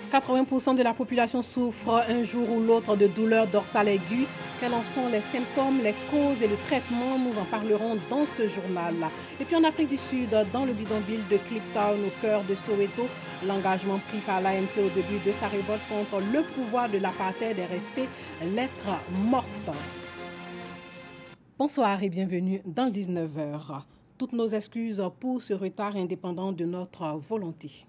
80% de la population souffre un jour ou l'autre de douleurs dorsales aiguës. Quels en sont les symptômes, les causes et le traitement? Nous en parlerons dans ce journal. Et puis en Afrique du Sud, dans le bidonville de Cliptown, au cœur de Soweto, l'engagement pris par l'ANC au début de sa révolte contre le pouvoir de l'apartheid est resté lettre morte. Bonsoir et bienvenue dans le 19h. Toutes nos excuses pour ce retard indépendant de notre volonté.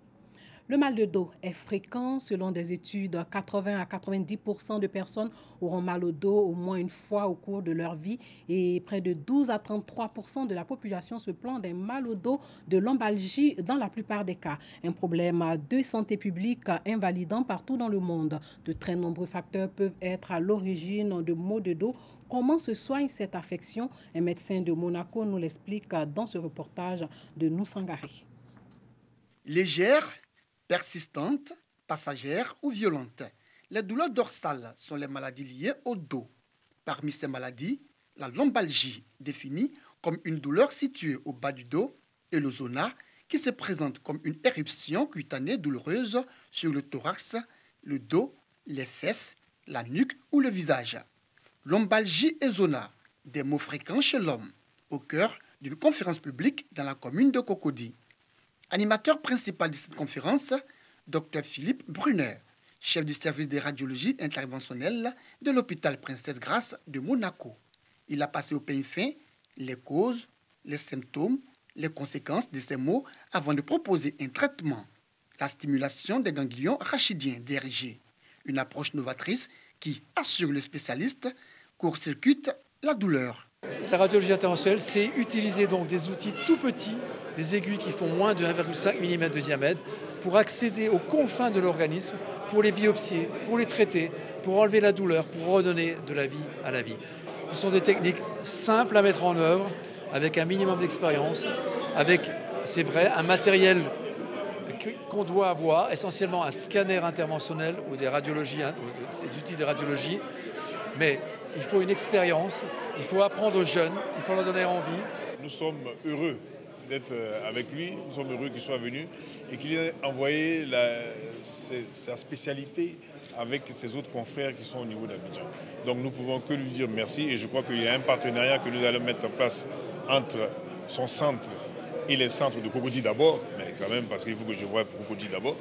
Le mal de dos est fréquent. Selon des études, 80 à 90% de personnes auront mal au dos au moins une fois au cours de leur vie et près de 12 à 33% de la population se plaint d'un mal au dos, de lombalgie dans la plupart des cas. Un problème de santé publique invalidant partout dans le monde. De très nombreux facteurs peuvent être à l'origine de maux de dos. Comment se soigne cette affection? Un médecin de Monaco nous l'explique dans ce reportage de Noussangari. Légère, persistante, passagère ou violente. Les douleurs dorsales sont les maladies liées au dos. Parmi ces maladies, la lombalgie, définie comme une douleur située au bas du dos, et le zona, qui se présente comme une éruption cutanée douloureuse sur le thorax, le dos, les fesses, la nuque ou le visage. Lombalgie et zona, des mots fréquents chez l'homme, au cœur d'une conférence publique dans la commune de Cocody. Animateur principal de cette conférence, Dr Philippe Brunner, chef du service de radiologie interventionnelle de l'hôpital Princesse Grace de Monaco. Il a passé au peigne fin les causes, les symptômes, les conséquences de ces maux avant de proposer un traitement, la stimulation des ganglions rachidiens DRG, une approche novatrice qui, assure le spécialiste, court-circuite la douleur. La radiologie interventionnelle, c'est utiliser donc des outils tout petits, des aiguilles qui font moins de 1,5 mm de diamètre, pour accéder aux confins de l'organisme, pour les biopsier, pour les traiter, pour enlever la douleur, pour redonner de la vie à la vie. Ce sont des techniques simples à mettre en œuvre, avec un minimum d'expérience, avec, c'est vrai, un matériel qu'on doit avoir, essentiellement un scanner interventionnel ou des radiologies, ou ces outils de radiologie, mais il faut une expérience, il faut apprendre aux jeunes, il faut leur donner envie. Nous sommes heureux d'être avec lui, nous sommes heureux qu'il soit venu et qu'il ait envoyé sa spécialité avec ses autres confrères qui sont au niveau d'Abidjan. Donc nous pouvons que lui dire merci et je crois qu'il y a un partenariat que nous allons mettre en place entre son centre et les centres de Cocody d'abord, mais quand même parce qu'il faut que je voie Cocody d'abord,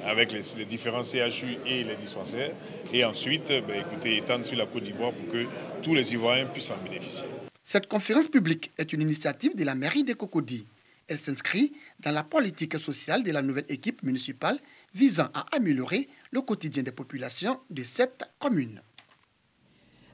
avec les différents CHU et les dispensaires, et ensuite écoutez, étendre sur la Côte d'Ivoire pour que tous les Ivoiriens puissent en bénéficier. Cette conférence publique est une initiative de la mairie de Cocody. Elle s'inscrit dans la politique sociale de la nouvelle équipe municipale visant à améliorer le quotidien des populations de cette commune.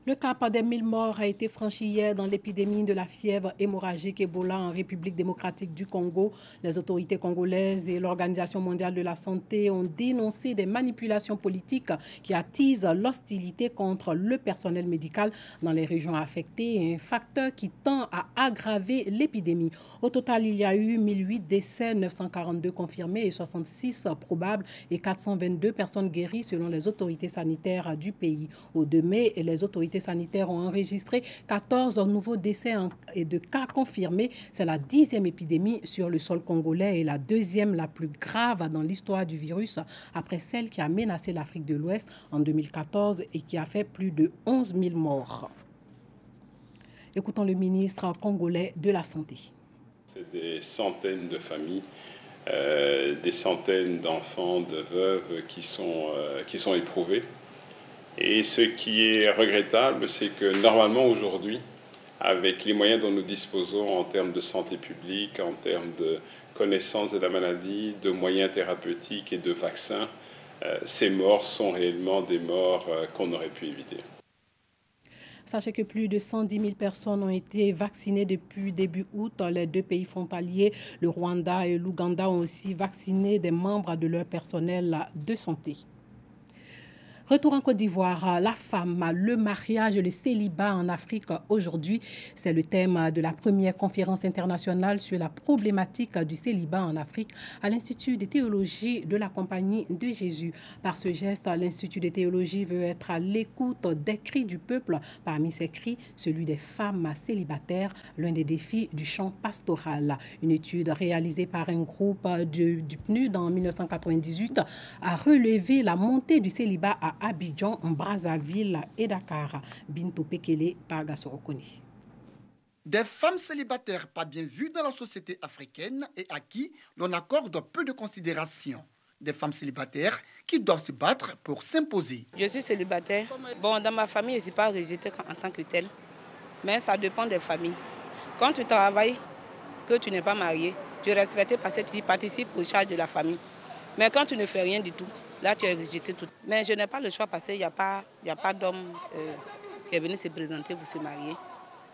Le cap des 1000 morts a été franchi hier dans l'épidémie de la fièvre hémorragique Ebola en République démocratique du Congo. Les autorités congolaises et l'Organisation mondiale de la santé ont dénoncé des manipulations politiques qui attisent l'hostilité contre le personnel médical dans les régions affectées, un facteur qui tend à aggraver l'épidémie. Au total, il y a eu 1008 décès, 942 confirmés et 66 probables et 422 personnes guéries selon les autorités sanitaires du pays. Au 2 mai, les autorités sanitaires ont enregistré 14 nouveaux décès et de cas confirmés. C'est la 10e épidémie sur le sol congolais et la deuxième la plus grave dans l'histoire du virus après celle qui a menacé l'Afrique de l'Ouest en 2014 et qui a fait plus de 11 000 morts. Écoutons le ministre congolais de la Santé. C'est des centaines de familles, des centaines d'enfants, de veuves qui sont éprouvés. Et ce qui est regrettable, c'est que normalement aujourd'hui, avec les moyens dont nous disposons en termes de santé publique, en termes de connaissance de la maladie, de moyens thérapeutiques et de vaccins, ces morts sont réellement des morts qu'on aurait pu éviter. Sachez que plus de 110 000 personnes ont été vaccinées depuis début août. Les deux pays frontaliers, le Rwanda et l'Ouganda, ont aussi vacciné des membres de leur personnel de santé. Retour en Côte d'Ivoire, la femme, le mariage, le célibat en Afrique aujourd'hui, c'est le thème de la première conférence internationale sur la problématique du célibat en Afrique à l'Institut de théologie de la Compagnie de Jésus. Par ce geste, l'Institut de théologie veut être à l'écoute des cris du peuple. Parmi ces cris, celui des femmes célibataires, l'un des défis du champ pastoral. Une étude réalisée par un groupe du PNUD en 1998 a relevé la montée du célibat à Abidjan, Brazzaville et Dakar. Bintou Pekele par Gassorokoni. Des femmes célibataires pas bien vues dans la société africaine et à qui l'on accorde peu de considération. Des femmes célibataires qui doivent se battre pour s'imposer. Je suis célibataire. Bon, dans ma famille, je ne suis pas rejetée en tant que telle. Mais ça dépend des familles. Quand tu travailles, que tu n'es pas marié, tu es respecté parce que tu participes aux charges de la famille. Mais quand tu ne fais rien du tout, là, tu es rejeté tout. Mais je n'ai pas le choix parce qu'il n'y a pas d'homme qui est venu se présenter pour se marier.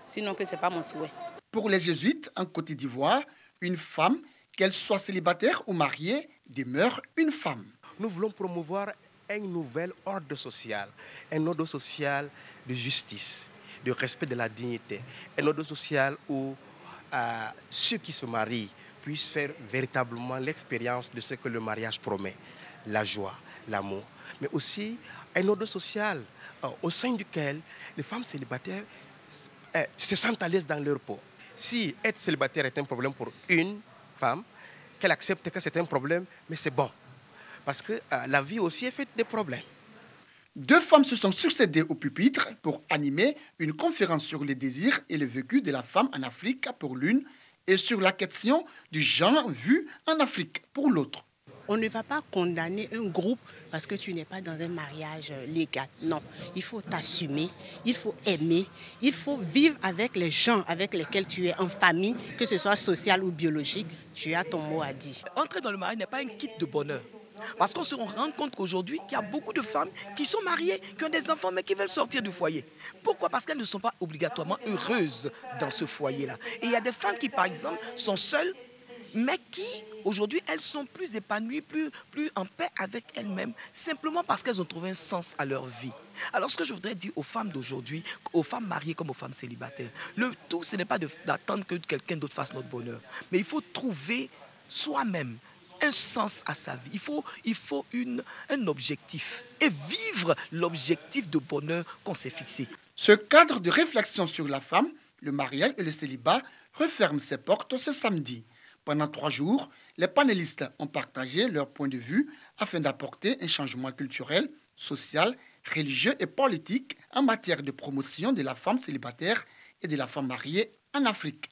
Sinon que ce n'est pas mon souhait. Pour les jésuites en Côte d'Ivoire, une femme, qu'elle soit célibataire ou mariée, demeure une femme. Nous voulons promouvoir un nouvel ordre social, un ordre social de justice, de respect de la dignité, un ordre social où ceux qui se marient puissent faire véritablement l'expérience de ce que le mariage promet. La joie, l'amour, mais aussi un ordre social au sein duquel les femmes célibataires se sentent à l'aise dans leur peau. Si être célibataire est un problème pour une femme, qu'elle accepte que c'est un problème, mais c'est bon. Parce que la vie aussi est faite de problèmes. Deux femmes se sont succédées au pupitre pour animer une conférence sur les désirs et le vécu de la femme en Afrique pour l'une et sur la question du genre vu en Afrique pour l'autre. On ne va pas condamner un groupe parce que tu n'es pas dans un mariage légal. Non, il faut t'assumer, il faut aimer, il faut vivre avec les gens avec lesquels tu es en famille, que ce soit social ou biologique. Tu as ton mot à dire. Entrer dans le mariage n'est pas un kit de bonheur. Parce qu'on se rend compte qu'aujourd'hui, il y a beaucoup de femmes qui sont mariées, qui ont des enfants, mais qui veulent sortir du foyer. Pourquoi? Parce qu'elles ne sont pas obligatoirement heureuses dans ce foyer-là. Et il y a des femmes qui, par exemple, sont seules, mais qui, aujourd'hui, elles sont plus épanouies, plus en paix avec elles-mêmes, simplement parce qu'elles ont trouvé un sens à leur vie. Alors, ce que je voudrais dire aux femmes d'aujourd'hui, aux femmes mariées comme aux femmes célibataires, le tout, ce n'est pas d'attendre que quelqu'un d'autre fasse notre bonheur, mais il faut trouver soi-même un sens à sa vie. Il faut un objectif et vivre l'objectif de bonheur qu'on s'est fixé. Ce cadre de réflexion sur la femme, le mariage et le célibat referme ses portes ce samedi. Pendant 3 jours, les panélistes ont partagé leur point de vue afin d'apporter un changement culturel, social, religieux et politique en matière de promotion de la femme célibataire et de la femme mariée en Afrique.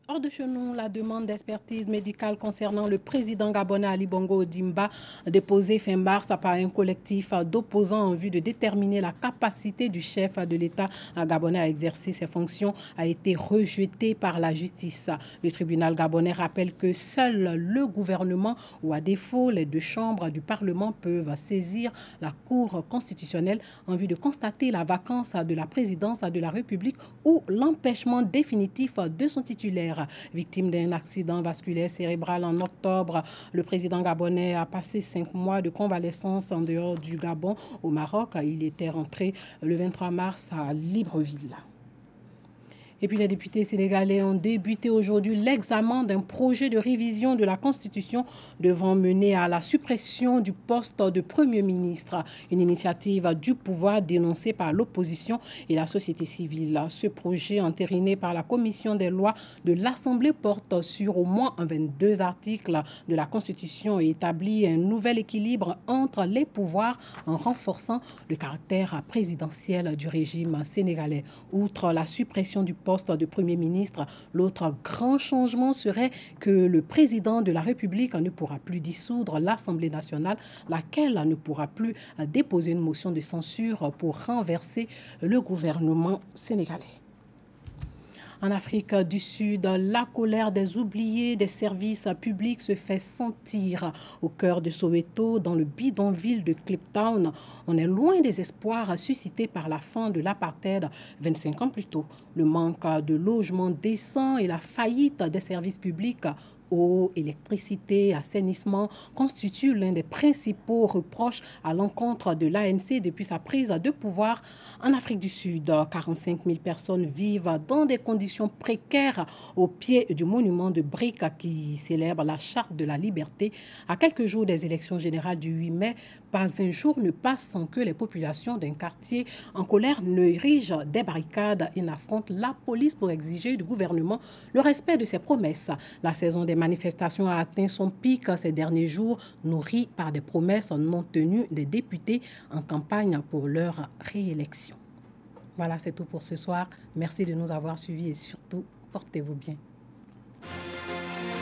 Hors de chez nous, la demande d'expertise médicale concernant le président gabonais Ali Bongo Ondimba, déposée fin mars par un collectif d'opposants en vue de déterminer la capacité du chef de l'État gabonais à exercer ses fonctions, a été rejetée par la justice. Le tribunal gabonais rappelle que seul le gouvernement ou à défaut les 2 chambres du Parlement peuvent saisir la Cour constitutionnelle en vue de constater la vacance de la présidence de la République ou l'empêchement définitif de son titulaire. Victime d'un accident vasculaire cérébral en octobre, le président gabonais a passé 5 mois de convalescence en dehors du Gabon au Maroc. Il était rentré le 23 mars à Libreville. Et puis les députés sénégalais ont débuté aujourd'hui l'examen d'un projet de révision de la Constitution devant mener à la suppression du poste de Premier ministre. Une initiative du pouvoir dénoncée par l'opposition et la société civile. Ce projet, entériné par la Commission des lois de l'Assemblée, porte sur au moins 22 articles de la Constitution et établit un nouvel équilibre entre les pouvoirs en renforçant le caractère présidentiel du régime sénégalais. Outre la suppression du poste de Premier ministre, l'autre grand changement serait que le président de la République ne pourra plus dissoudre l'Assemblée nationale, laquelle ne pourra plus déposer une motion de censure pour renverser le gouvernement sénégalais. En Afrique du Sud, la colère des oubliés des services publics se fait sentir. Au cœur de Soweto, dans le bidonville de Kliptown, on est loin des espoirs suscités par la fin de l'apartheid 25 ans plus tôt. Le manque de logements décents et la faillite des services publics Eau, électricité, assainissement constituent l'un des principaux reproches à l'encontre de l'ANC depuis sa prise de pouvoir en Afrique du Sud. 45 000 personnes vivent dans des conditions précaires au pied du monument de briques qui célèbre la Charte de la liberté. À quelques jours des élections générales du 8 mai, pas un jour ne passe sans que les populations d'un quartier en colère ne érigent des barricades et n'affrontent la police pour exiger du gouvernement le respect de ses promesses. La saison des manifestations a atteint son pic ces derniers jours, nourrie par des promesses non tenues des députés en campagne pour leur réélection. Voilà, c'est tout pour ce soir. Merci de nous avoir suivis et surtout, portez-vous bien.